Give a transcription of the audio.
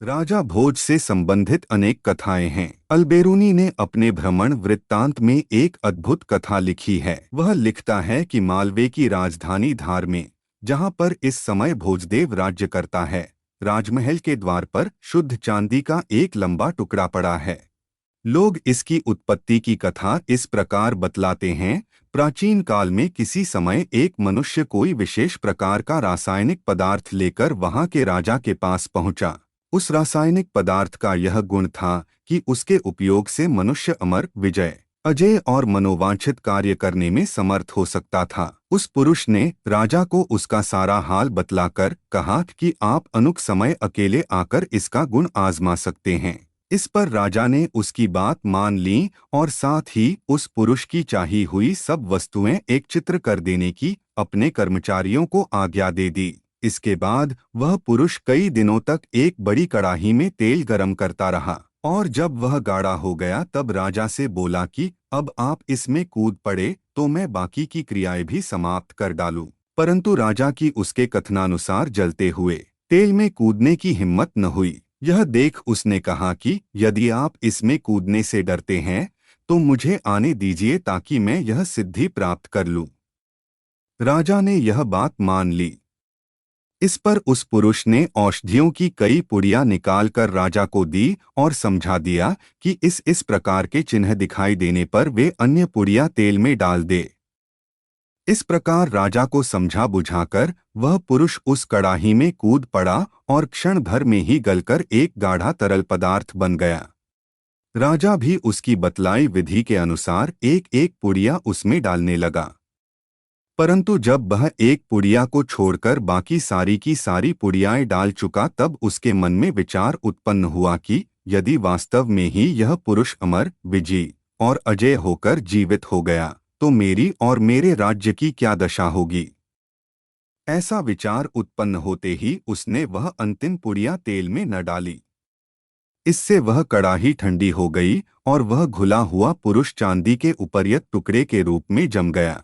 राजा भोज से संबंधित अनेक कथाएं हैं। अलबेरूनी ने अपने भ्रमण वृत्तांत में एक अद्भुत कथा लिखी है। वह लिखता है कि मालवे की राजधानी धार में, जहां पर इस समय भोजदेव राज्य करता है, राजमहल के द्वार पर शुद्ध चांदी का एक लंबा टुकड़ा पड़ा है। लोग इसकी उत्पत्ति की कथा इस प्रकार बतलाते हैं। प्राचीन काल में किसी समय एक मनुष्य कोई विशेष प्रकार का रासायनिक पदार्थ लेकर वहां के राजा के पास पहुंचा। उस रासायनिक पदार्थ का यह गुण था कि उसके उपयोग से मनुष्य अमर, विजय, अजय और मनोवांछित कार्य करने में समर्थ हो सकता था। उस पुरुष ने राजा को उसका सारा हाल बतलाकर कहा कि आप अनुक समय अकेले आकर इसका गुण आजमा सकते हैं। इस पर राजा ने उसकी बात मान ली और साथ ही उस पुरुष की चाही हुई सब वस्तुएं एक चित्र कर देने की अपने कर्मचारियों को आज्ञा दे दी। इसके बाद वह पुरुष कई दिनों तक एक बड़ी कड़ाही में तेल गरम करता रहा और जब वह गाढ़ा हो गया तब राजा से बोला कि अब आप इसमें कूद पड़े तो मैं बाकी की क्रियाएं भी समाप्त कर डालूं। परंतु राजा की उसके कथनानुसार जलते हुए तेल में कूदने की हिम्मत न हुई। यह देख उसने कहा कि यदि आप इसमें कूदने से डरते हैं तो मुझे आने दीजिए ताकि मैं यह सिद्धि प्राप्त कर लूं। राजा ने यह बात मान ली। इस पर उस पुरुष ने औषधियों की कई पुड़ियां निकालकर राजा को दी और समझा दिया कि इस प्रकार के चिन्ह दिखाई देने पर वे अन्य पुड़ियां तेल में डाल दे। इस प्रकार राजा को समझा बुझाकर वह पुरुष उस कड़ाही में कूद पड़ा और क्षण भर में ही गलकर एक गाढ़ा तरल पदार्थ बन गया। राजा भी उसकी बतलाई विधि के अनुसार एक एक पुड़िया उसमें डालने लगा। परंतु जब वह एक पुड़िया को छोड़कर बाकी सारी की सारी पुड़ियाएं डाल चुका तब उसके मन में विचार उत्पन्न हुआ कि यदि वास्तव में ही यह पुरुष अमर, विजयी और अजय होकर जीवित हो गया तो मेरी और मेरे राज्य की क्या दशा होगी। ऐसा विचार उत्पन्न होते ही उसने वह अंतिम पुड़िया तेल में न डाली। इससे वह कड़ाही ठंडी हो गई और वह घुला हुआ पुरुष चांदी के उपर्युक्त टुकड़े के रूप में जम गया।